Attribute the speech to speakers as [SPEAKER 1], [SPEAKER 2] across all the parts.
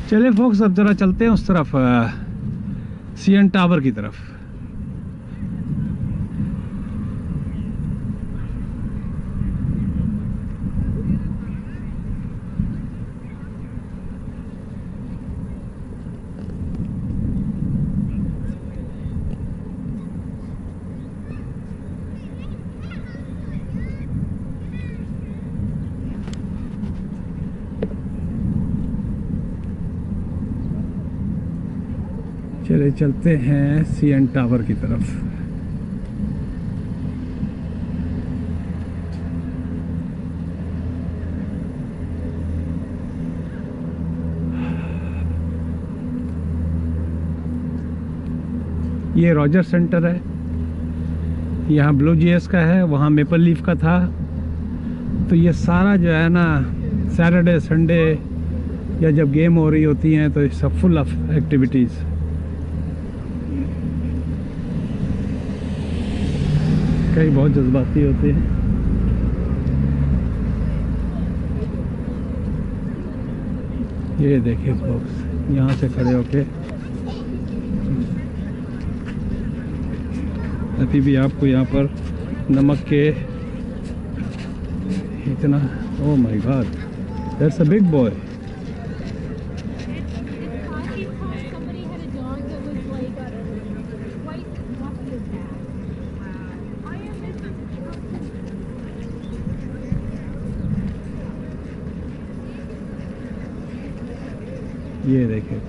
[SPEAKER 1] चले फोक्स, अब ज़रा चलते हैं उस तरफ, CN टावर की तरफ। चले चलते हैं CN टावर की तरफ। ये रॉजर सेंटर है, यहाँ BlueJS का है, वहाँ मेपल लीफ का था। तो ये सारा जो है ना, सैटरडे संडे या जब गेम हो रही होती हैं तो सब फुल ऑफ एक्टिविटीज़। कई बहुत जज्बाती होते हैं। ये देखिए बॉक्स, यहाँ से खड़े होके अभी भी आपको यहाँ पर नमक के इतना, oh my God, that's a big boy. ये देखें,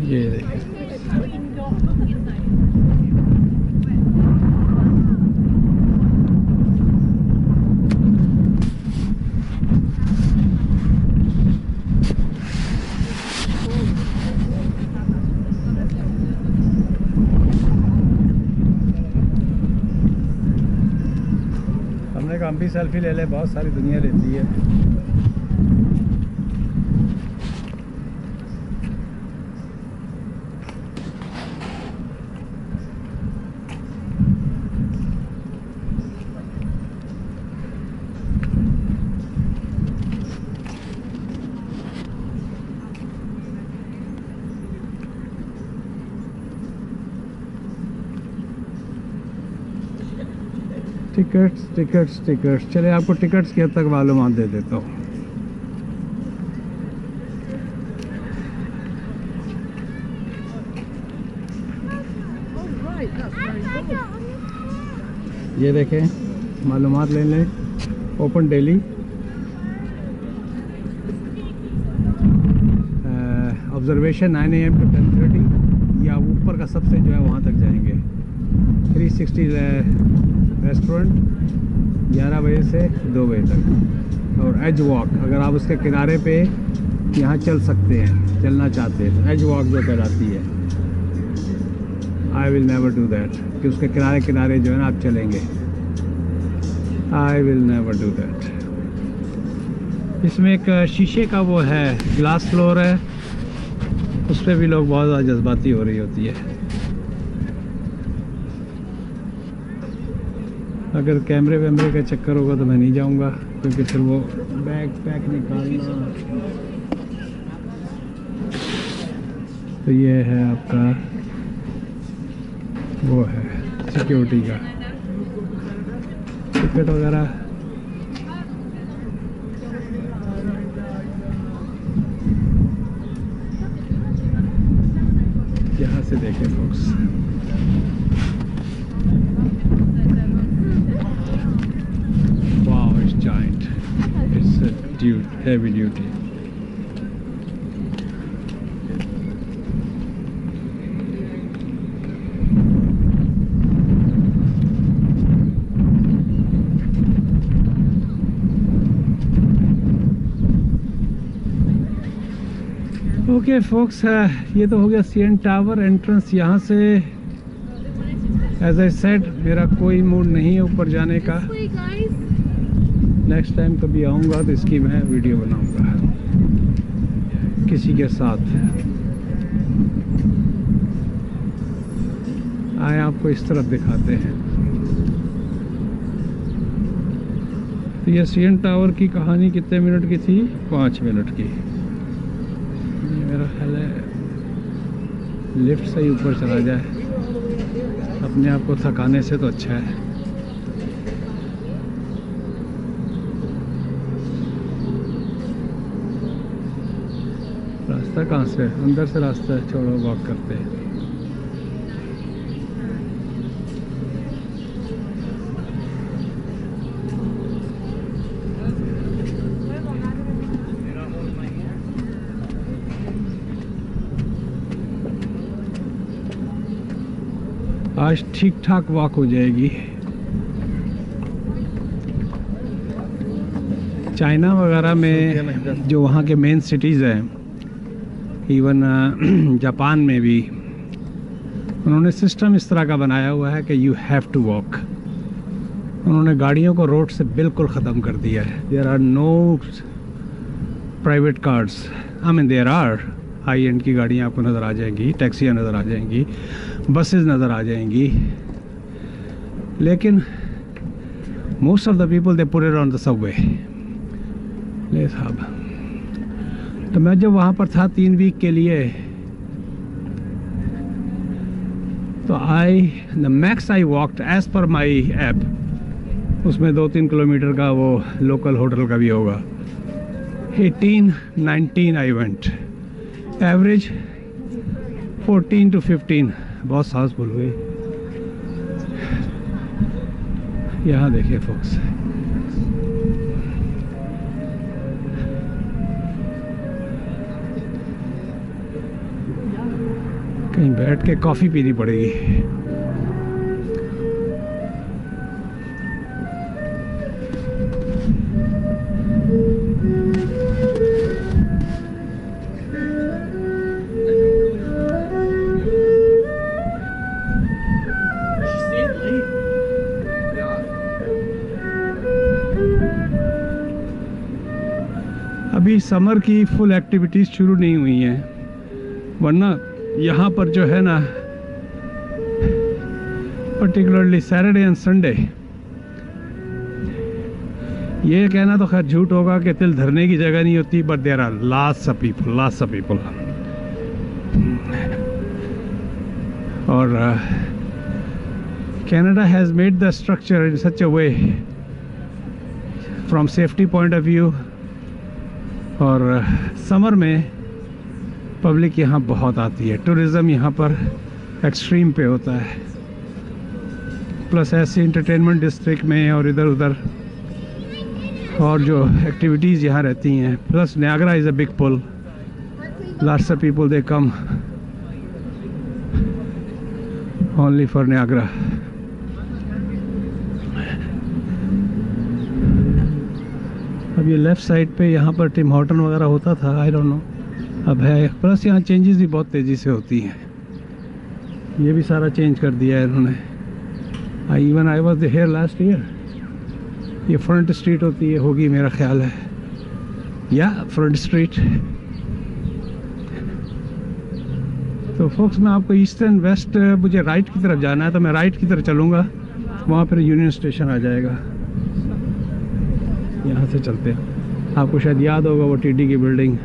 [SPEAKER 1] ये देखें, हमने कहा हम भी सेल्फी ले ले, बहुत सारी दुनिया लेती है। टिकट्स टिकट्स टिकट्स, चले आपको टिकट्स की हद तक मालूमात दे देता हूँ। ये देखें, मालूमात ले लें। Open daily, observation 9 AM to 10:30, या ऊपर का सबसे जो है वहाँ तक जाएंगे। 360 रेस्टोरेंट 11 बजे से 2 बजे तक। और एज वॉक, अगर आप उसके किनारे पे यहाँ चल सकते हैं, चलना चाहते हैं तो एज वॉक जो कहलाती है। I will never do that, कि उसके किनारे किनारे जो है ना आप चलेंगे। I will never do that. इसमें एक शीशे का वो है, ग्लास फ्लोर है, उस पर भी लोग बहुत ज़्यादा जज्बाती हो रही होती है। अगर कैमरे वैमरे का चक्कर होगा तो मैं नहीं जाऊंगा, क्योंकि फिर वो बैग पैक निकालना। तो ये है आपका वो है सिक्योरिटी का टिकट वगैरह। यहाँ से देखें folks, wow, it's giant, it's a heavy duty। Okay folks, ये तो हो गया सीएन टावर एंट्रेंस। यहाँ से एज आई सेड मेरा कोई मूड नहीं है ऊपर जाने का। नेक्स्ट टाइम कभी आऊँगा तो इसकी मैं वीडियो बनाऊँगा किसी के साथ। आए आपको इस तरफ दिखाते हैं। तो ये सीएन टावर की कहानी कितने मिनट की थी? 5 मिनट की। ये मेरा ख्याल है लिफ्ट से ही ऊपर चला जाए, अपने आप को थकाने से तो अच्छा है। रास्ता कहाँ से? अंदर से रास्ता है, छोड़ो वॉक करते हैं। आज ठीक ठाक वॉक हो जाएगी। चाइना वगैरह में जो वहाँ के मेन सिटीज़ हैं, इवन जापान में भी उन्होंने सिस्टम इस तरह का बनाया हुआ है कि यू हैव टू वॉक। उन्होंने गाड़ियों को रोड से बिल्कुल ख़त्म कर दिया है। There are no private cars. I mean there are high end की गाड़ियाँ आपको नज़र आ जाएंगी, टैक्सियाँ नज़र आ जाएंगी, बसेस नज़र आ जाएंगी, लेकिन most of the people they put it on the Subway. ले साहब, तो मैं जब वहाँ पर था 3 वीक के लिए, तो the max I walked as per my app, उसमें 2-3 किलोमीटर का वो लोकल होटल का भी होगा। 18-19 आई वेंट, एवरेज 14 to 15। बहुत सांस भूल गई। यहाँ देखिए फोक्स, कहीं बैठ के कॉफ़ी पीनी पड़ेगी। अभी समर की फुल एक्टिविटीज़ शुरू नहीं हुई हैं, वरना यहाँ पर जो है ना, पर्टिकुलरली सैटरडे एंड संडे, ये कहना तो खैर झूठ होगा कि तिल धरने की जगह नहीं होती, but there are lots of people. और Canada has made the structure in such a way from safety point of view. और समर में पब्लिक यहाँ बहुत आती है, टूरिज़्म यहाँ पर एक्सट्रीम पे होता है। प्लस ऐसे इंटरटेनमेंट डिस्ट्रिक्ट में और इधर उधर और जो एक्टिविटीज़ यहाँ रहती हैं, plus Niagara is a big pull, lots of people they come only for Niagara. अब ये लेफ़्ट साइड पे यहाँ पर टिम हॉर्टन वगैरह होता था, आई डोंट नो अब है। प्लस यहाँ चेंजेस भी बहुत तेज़ी से होती हैं, ये भी सारा चेंज कर दिया है इन्होंने। I was here last year. ये फ्रंट स्ट्रीट होती है, होगी मेरा ख्याल है, या फ्रंट स्ट्रीट। तो फोक्स मैं आपको ईस्ट एंड वेस्ट, मुझे राइट की तरफ जाना है तो मैं राइट की तरफ चलूँगा, वहाँ पर यूनियन स्टेशन आ जाएगा। यहाँ से चलते हैं। आपको शायद याद होगा वो टीडी की बिल्डिंग,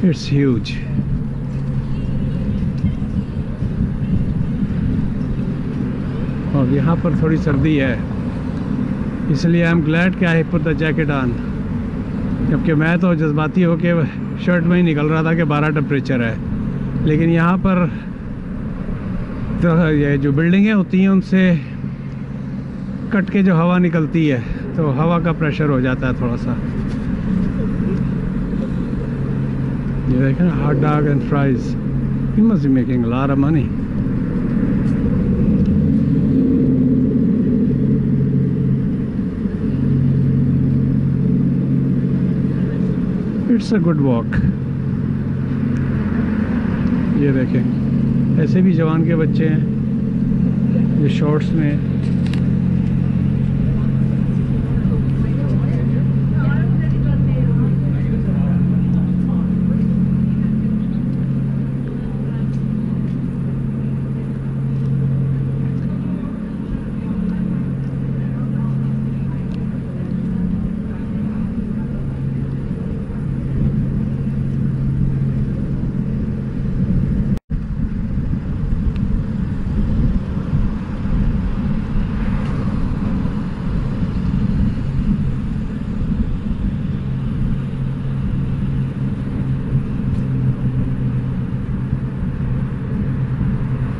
[SPEAKER 1] इट्स ह्यूज। और यहाँ पर थोड़ी सर्दी है, इसलिए आई एम ग्लैड कि I put the jacket on. जबकि मैं तो जज्बाती होके शर्ट में ही निकल रहा था कि 12 टेम्परेचर है, लेकिन यहाँ पर तो ये जो बिल्डिंगें होती हैं उनसे कट के जो हवा निकलती है, तो हवा का प्रेशर हो जाता है थोड़ा सा। ये देखें, hot dog and fries, he must be making a lot of money. It's a good walk. ये देखें, ऐसे भी जवान के बच्चे हैं जो शॉर्ट्स में।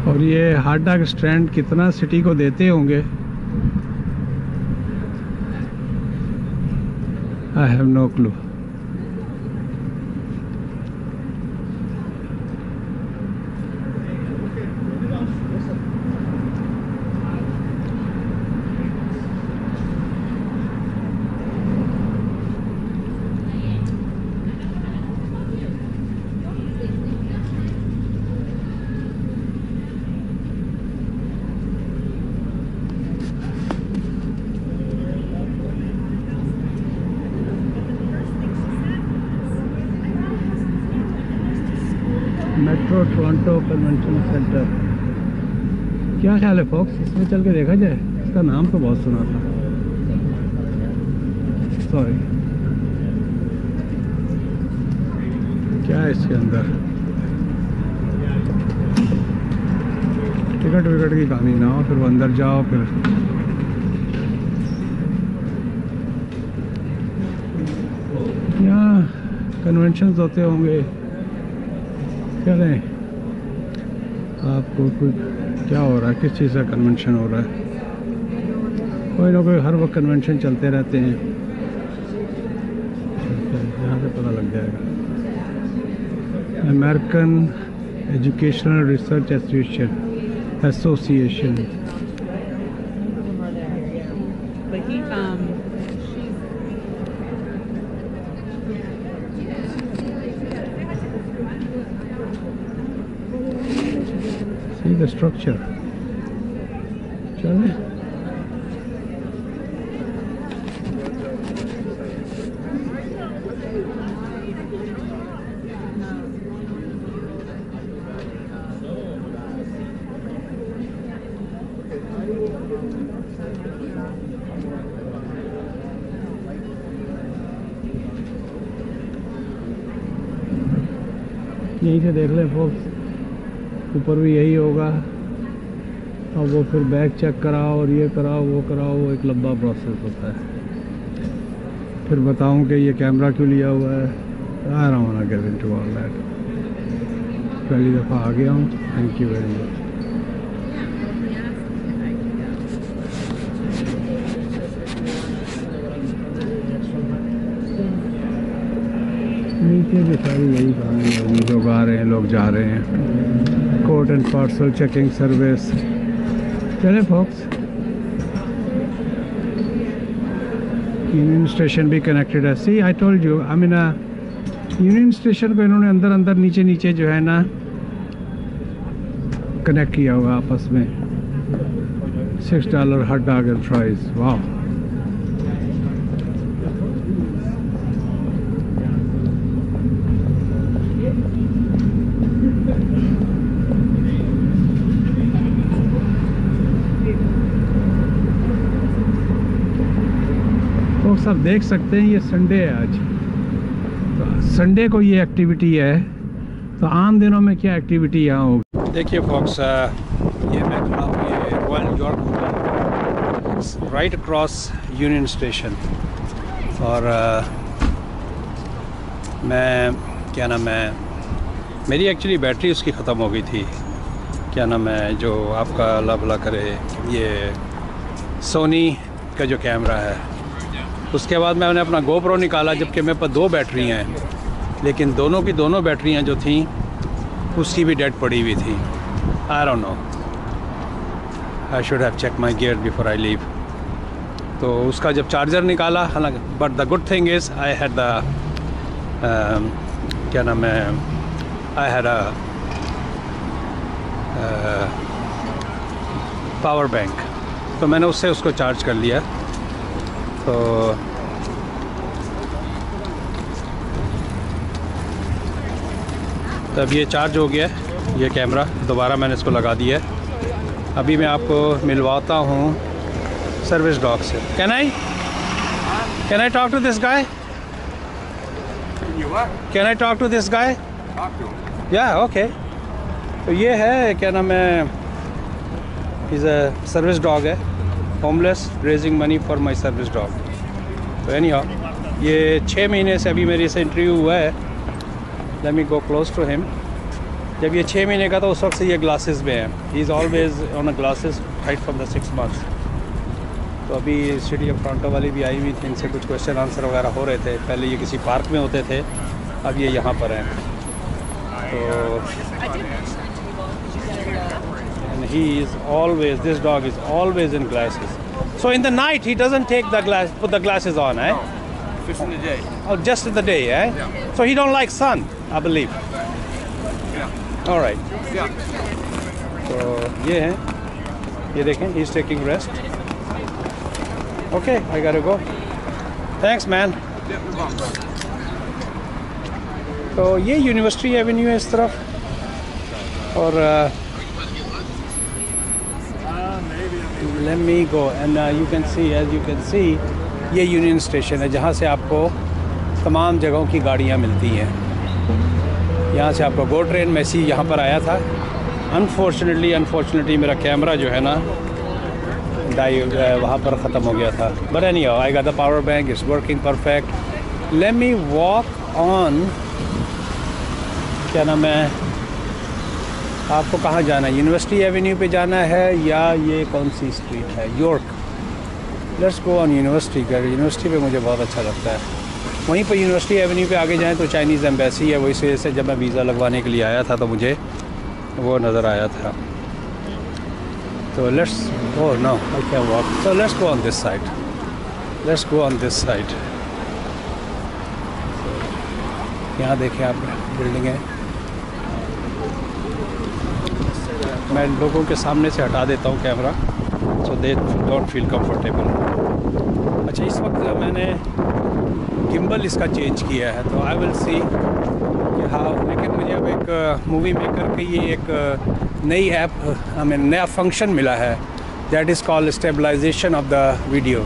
[SPEAKER 1] और ये हार्ड डॉग स्ट्रैंड कितना सिटी को देते होंगे, I have no clue. Metro Toronto Convention Centre, क्या ख्याल है फॉक्स, इसमें चल के देखा जाए? इसका नाम तो बहुत सुना था। सॉरी, क्या है इसके अंदर? टिकट विकट की कहानी ना हो, फिर अंदर जाओ, फिर यहाँ कन्वेंशंस होते होंगे। क्या करें, आपको कुछ क्या हो रहा है, किस चीज़ का कन्वेंशन हो रहा है? कोई ना कोई हर वक्त कन्वेंशन चलते रहते हैं, यहाँ से पता लग जाएगा। American educational research association. See the structure. चलें, यहीं से देख लें फोक्स, ऊपर भी यही होगा। और वो फिर बैग चेक कराओ और ये कराओ वो कराओ, वो एक लंबा प्रोसेस होता है। फिर बताऊं कि ये कैमरा क्यों लिया हुआ है। I don't want to get into all that. पहली दफ़ा आ गया हूँ। Thank you very much. नीचे भी सारी यही कहानी है, लोग आ रहे हैं, लोग जा रहे हैं। Court and parcel checking service. चले फॉक्स, यूनियन स्टेशन भी कनेक्टेड है। See I told you, I mean Union Station को इन्होंने अंदर अंदर नीचे नीचे जो है ना कनेक्ट किया हुआ आपस में। $6 हॉट डॉग एंड फ्राइज। वाह, तो सब देख सकते हैं। ये संडे है आज, तो संडे को ये एक्टिविटी है। तो आम दिनों में क्या एक्टिविटी यहाँ होगी? देखिए फॉक्स, ये मैं खड़ा हूँ ये royal York hotel right across union station. और मैं क्या नाम है, मेरी एक्चुअली बैटरी उसकी ख़त्म हो गई थी। क्या नाम है, जो आपका अल्लाह भला करे, ये सोनी का जो कैमरा है। उसके बाद मैंने अपना गोप्रो निकाला, जबकि मेरे पास 2 बैटरी हैं, लेकिन दोनों की दोनों बैटरियां जो थी उसकी भी डेड पड़ी हुई थी। I don't know, I should have check my gear before I leave. तो उसका जब चार्जर निकाला, हालांकि but the good thing is I had the
[SPEAKER 2] क्या नाम है, I had a power bank, तो मैंने उससे उसको चार्ज कर लिया। तो अब ये चार्ज हो गया है, ये कैमरा दोबारा मैंने इसको लगा दिया है। अभी मैं आपको मिलवाता हूँ सर्विस डॉग से। Can I talk to this guy? Can I talk to this guy? या ओके। तो ये है, क्या नाम है, इज़ अ सर्विस डॉग है, homeless, raising money for my service dog. तो एनी हाउ, ये 6 महीने से अभी मेरी से इंटरव्यू हुआ है। Let me go close to him. जब ये 6 महीने का, तो उस वक्त से ये ग्लासेस में है। He is always on a glasses right from the 6 months. तो अभी सिटी ऑफ टोरंटो वाली भी आई हुई थी, इनसे कुछ क्वेश्चन आंसर वगैरह हो रहे थे। पहले ये किसी पार्क में होते थे, अब ये यहाँ पर हैं। तो and he is always, this dog is always in glasses. So in the night he doesn't put the glasses on, eh?
[SPEAKER 3] Just in the day.
[SPEAKER 2] Oh, just in the day, eh?
[SPEAKER 3] Yeah.
[SPEAKER 2] So he don't like sun, I believe.
[SPEAKER 3] Yeah.
[SPEAKER 2] All right.
[SPEAKER 3] Yeah.
[SPEAKER 2] तो ये है, ये देखें, he is taking rest. Okay, I gotta go. Thanks, man.
[SPEAKER 3] Yeah, no problem.
[SPEAKER 2] तो ये university Avenue है इस तरफ, और let me go and you can see, as you can see, ये यूनियन स्टेशन है जहाँ से आपको तमाम जगहों की गाड़ियाँ मिलती हैं। यहाँ से आपको गो ट्रेन, मैसी यहाँ पर आया था। अनफॉर्चुनेटली मेरा कैमरा जो है ना वहाँ पर ख़त्म हो गया था। But anyhow, I got the power bank, it's working perfect. Let me walk on, क्या नाम है, आपको कहाँ जाना है? यूनिवर्सिटी एवेन्यू पे जाना है या ये कौन सी स्ट्रीट है, York? Let's go on university. University पे मुझे बहुत अच्छा लगता है। वहीं पर यूनिवर्सिटी एवेन्यू पे आगे जाएं तो चाइनीज़ एम्बेसी है। वही से जब मैं वीज़ा लगवाने के लिए आया था तो मुझे वो नज़र आया था। तो let's go, no I can walk, so let's go on this side, let's go on this side. यहाँ देखें आप, बिल्डिंगें। मैं लोगों के सामने से हटा देता हूँ camera, so they don't feel comfortable. अच्छा, इस वक्त मैंने गिम्बल इसका चेंज किया है, तो आई विल सी कि हाँ, लेकिन मुझे अब एक मूवी मेकर की ये एक नई ऐप, हमें नया फंक्शन मिला है, that is called stabilization of the video.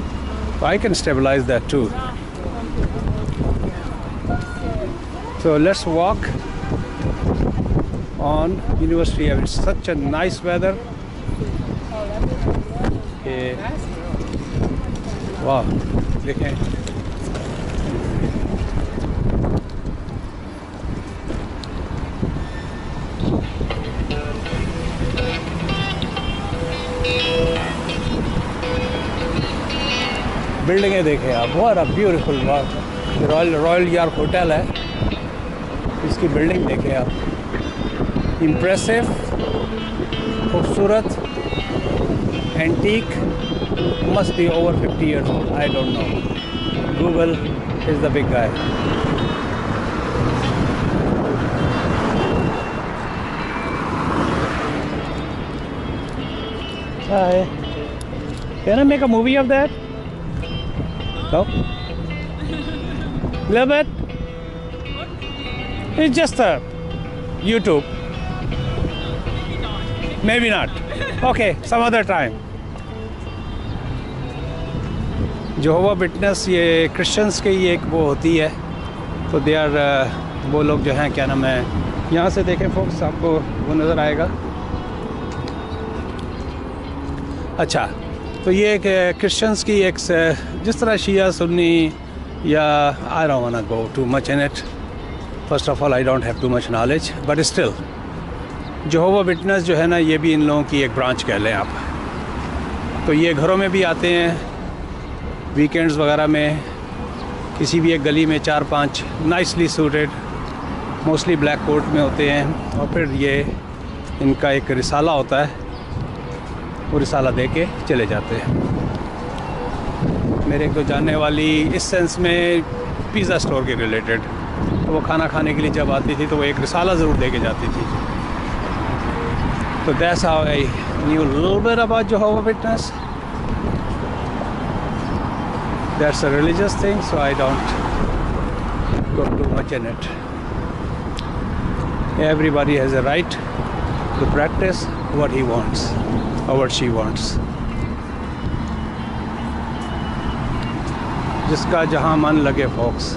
[SPEAKER 2] तो I can stabilize that too. So let's walk on University Avenue. It's such a nice weather. Okay. Wow, देखें। बिल्डिंगें देखें आप, बहुत ब्यूटीफुल। रॉयल यॉर्क होटल है, इसकी बिल्डिंग देखें आप, इम्प्रेसिव, खूबसूरत, antique, must be over 50 years old, I don't no. Google is the big guy. Hi, can I make a movie of that? No? Little bit? It's just a YouTube. Maybe not. Okay, some other time. Jehovah Witness, ये Christians के ये एक वो होती है, तो they are वो लोग जो हैं, क्या नाम है, यहाँ से देखें फोक्स, आपको वो नज़र आएगा। अच्छा, तो ये एक क्रिश्चियंस की एक, जिस तरह शिया सुन्नी या, I don't want to go too much in it. First of all, I don't have too much knowledge, but still Jehovah Witness जो है ना, ये भी इन लोगों की एक ब्रांच कह लें आप। तो ये घरों में भी आते हैं, वीकेंड्स वगैरह में, किसी भी एक गली में 4-5 nicely suited, mostly black coat में होते हैं, और फिर ये इनका एक रिसाला होता है, वो रिसाला दे के चले जाते हैं। मेरे एक दो जानने वाली इस सेंस में पिज़्ज़ा स्टोर के रिलेटेड। तो वो खाना खाने के लिए जब आती थी तो वो एक रिसाला ज़रूर दे के जाती थी। तो that's how I knew little bit about Jehovah's Witness. That's a religious thing, so I don't go too much in it. Everybody has a right to practice what he wants or what she wants. जिसका जहाँ मन लगे folks.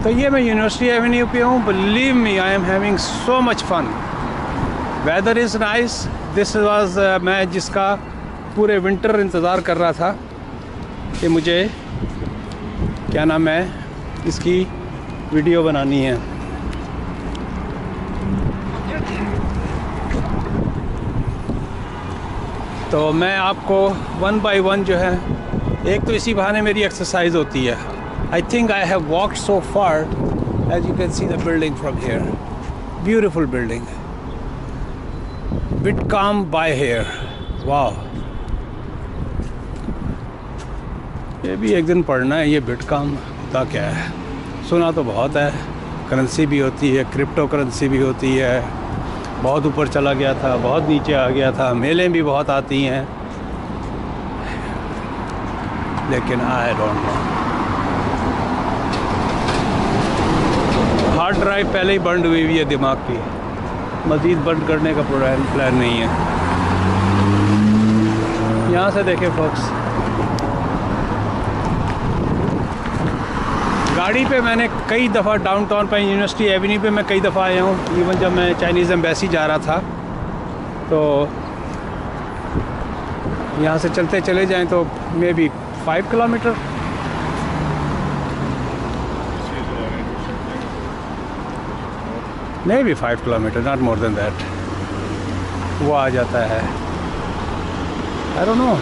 [SPEAKER 2] तो ये मैं university Avenue पे हूँ. Believe me, I am having so much fun. Weather is nice. This was मैं जिसका पूरे विंटर इंतज़ार कर रहा था कि मुझे क्या नाम है इसकी वीडियो बनानी है. तो मैं आपको 1 by 1 जो है, एक तो इसी बहाने मेरी एक्सरसाइज होती है. I think I have walked so far. As you can see the building from here. Beautiful building. बिटकॉम बाय हेयर. वाह, ये भी एक दिन पढ़ना है. ये बिटकॉम का क्या है? सुना तो बहुत है. करेंसी भी होती है, क्रिप्टो करेंसी भी होती है. बहुत ऊपर चला गया था, बहुत नीचे आ गया था. मेलें भी बहुत आती हैं, लेकिन आई डोंट नो. हार्ड ड्राइव पहले ही बंद हुई हुई है दिमाग की. मज़ीद बंद करने का प्लान नहीं है. यहाँ से देखें फोक्स, गाड़ी पे मैंने कई दफ़ा डाउनटाउन पे यूनिवर्सिटी एवेन्यू पे मैं कई दफ़ा आया हूँ. इवन जब मैं चाइनीज़ एम्बेसी जा रहा था तो यहाँ से चलते चले जाएं तो may be 5 kilometre. May be 5 kilometre, not more than that. वो आ जाता है. आई डोंट नो,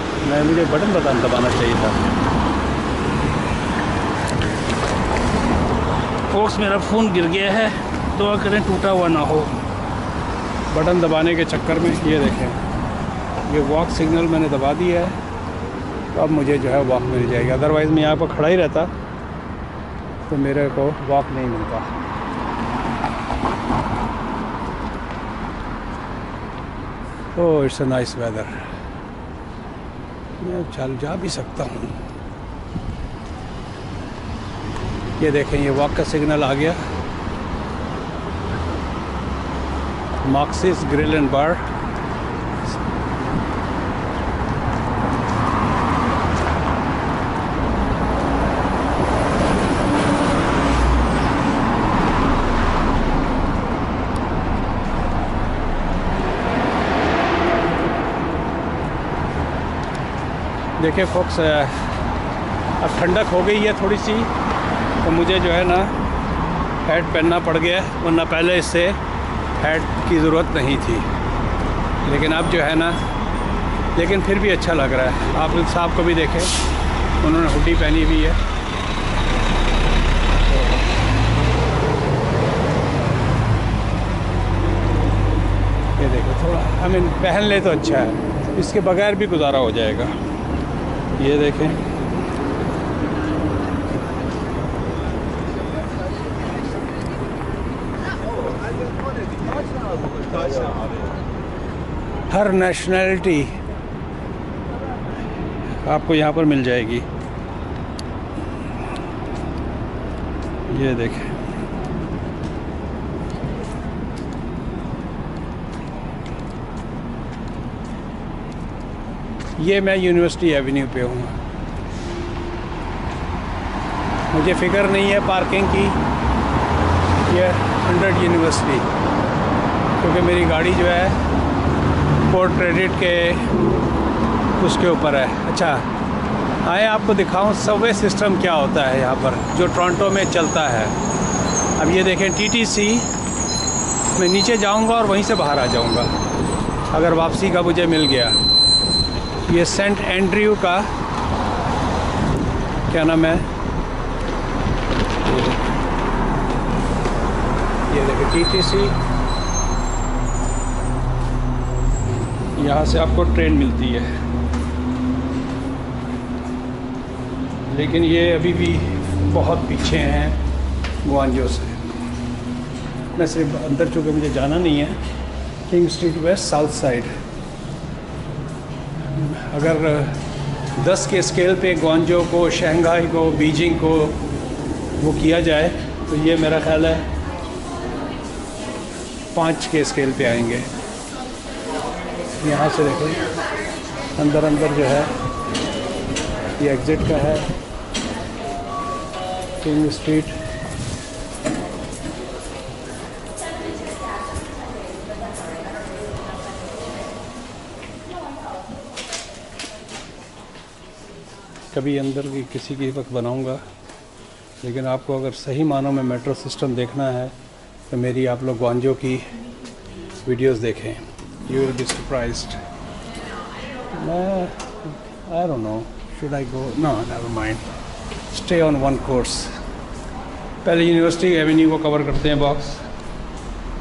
[SPEAKER 2] मुझे बटन दबाना चाहिए था. फोर्स मेरा फ़ोन गिर गया है, दुआ करें टूटा हुआ ना हो. बटन दबाने के चक्कर में ये देखें, ये वॉक सिग्नल मैंने दबा दिया है. तो अब मुझे जो है वॉक मिल जाएगी. अदरवाइज़ मैं यहाँ पर खड़ा ही रहता तो मेरे को वॉक नहीं मिलता. ओह, इट्स अ नाइस वेदर. मैं चल जा भी सकता हूँ. ये देखें, ये वॉक का सिग्नल आ गया. मार्क्सिस ग्रिल एंड बार. देखिए फोक्स, अब ठंडक हो गई है थोड़ी सी, तो मुझे जो है ना हैट पहनना पड़ गया, वरना पहले इससे हैट की ज़रूरत नहीं थी. लेकिन अब जो है ना, लेकिन फिर भी अच्छा लग रहा है. आप साहब को भी देखें, उन्होंने हुडी पहनी हुई है. ये देखो, थोड़ा पहन ले तो अच्छा है. इसके बगैर भी गुजारा हो जाएगा. ये देखें, हर नेशनैलिटी आपको यहाँ पर मिल जाएगी. ये देखें, ये मैं यूनिवर्सिटी एवेन्यू पे हूँ. मुझे फ़िक्र नहीं है पार्किंग की. ये 100 यूनिवर्सिटी, क्योंकि मेरी गाड़ी जो है पोर्ट क्रेडिट के उसके ऊपर है. अच्छा, आए आपको दिखाऊं सबवे सिस्टम क्या होता है यहाँ पर, जो टोरंटो में चलता है. अब ये देखें, टीटीसी. मैं नीचे जाऊँगा और वहीं से बाहर आ जाऊँगा अगर वापसी का मुझे मिल गया. ये सेंट एंड्रयू का क्या नाम है, ये देखिए टीटीसी. यहाँ से आपको ट्रेन मिलती है. लेकिन ये अभी भी बहुत पीछे हैं ग्वांजो से। मैं सिर्फ अंदर, चूँकि मुझे जाना नहीं है, king street west south side. अगर 10 के स्केल पे ग्वांजो को, शंघाई को, बीजिंग को वो किया जाए तो ये मेरा ख्याल है 5 के स्केल पे आएंगे। यहाँ से देखें अंदर अंदर जो है ये एग्ज़िट का है किंग स्ट्रीट। कभी अंदर की किसी की वक्त बनाऊंगा, लेकिन आपको अगर सही मानों में मेट्रो सिस्टम देखना है तो मेरी आप लोग ग्वांजो की वीडियोस देखें, you will be surprised. I don't know, should I go, no never mind, stay on one course. पहले यूनिवर्सिटी एवेन्यू को कवर करते हैं बॉक्स।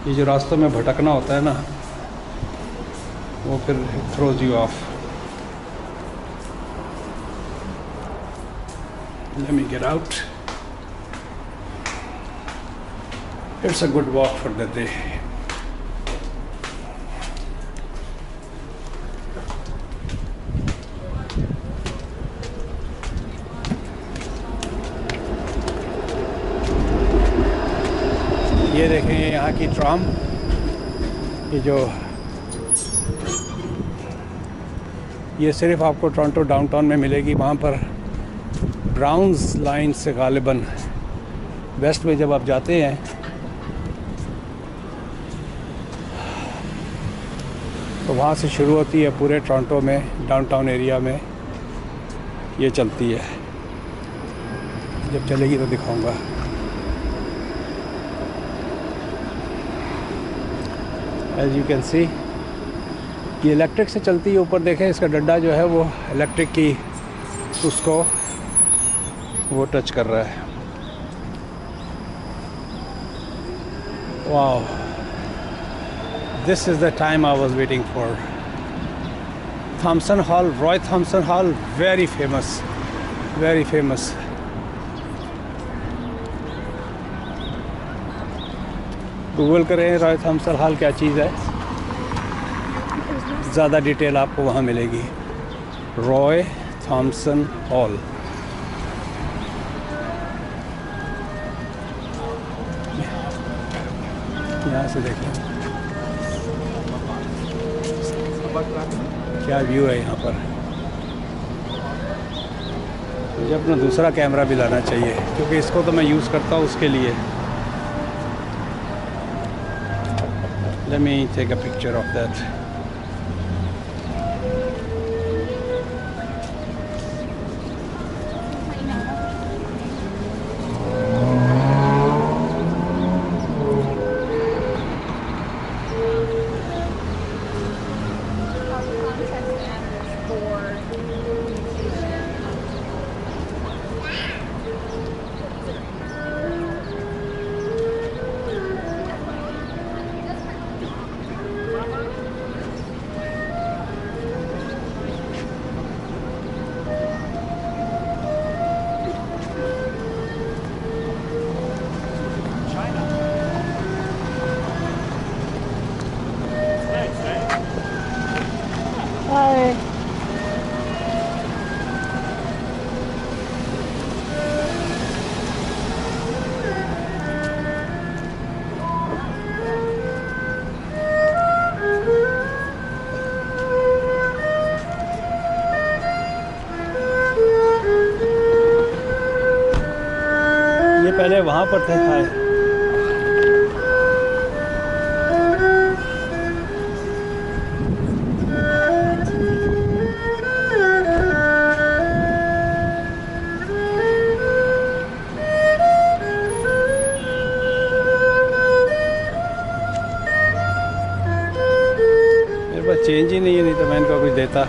[SPEAKER 2] ये जो रास्तों में भटकना होता है ना, वो फिर throws you of. Let me get out. It's a good walk for the day. ये देखें यहाँ की ट्राम, ये जो ये सिर्फ आपको टोरंटो डाउनटाउन में मिलेगी। वहाँ पर ब्राउन्स लाइन से गालिबन वेस्ट में जब आप जाते हैं तो वहाँ से शुरू होती है, पूरे टोरंटो में डाउनटाउन एरिया में ये चलती है। जब चलेगी तो दिखाऊंगा। एज यू कैन सी ये इलेक्ट्रिक से चलती है। ऊपर देखें इसका डंडा जो है वो इलेक्ट्रिक की उसको वो टच कर रहा है। Wow, this is the time I was waiting for. Thomson Hall, Roy Thomson Hall, very famous, very famous. Google करें रॉय थॉमसन हॉल क्या चीज़ है, ज़्यादा डिटेल आपको वहाँ मिलेगी। Roy Thomson Hall. यहाँ से देखें क्या व्यू है यहाँ पर। मुझे अपना दूसरा कैमरा भी लाना चाहिए क्योंकि इसको तो मैं यूज़ करता हूँ उसके लिए। Let me take a picture of that. ये पहले वहाँ पर थे खाए। मेरे पास चेंज ही नहीं है, नहीं तो मैं इनको कुछ देता।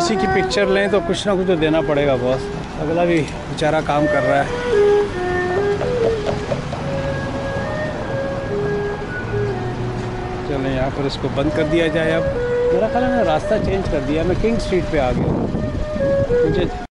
[SPEAKER 2] किसी की पिक्चर लें तो कुछ ना कुछ तो देना पड़ेगा बॉस। अगला भी बेचारा काम कर रहा है। चलें यहाँ पर इसको बंद कर दिया जाए। अब मेरा ख्याल है मैंने रास्ता चेंज कर दिया, मैं किंग स्ट्रीट पे आ गया। मुझे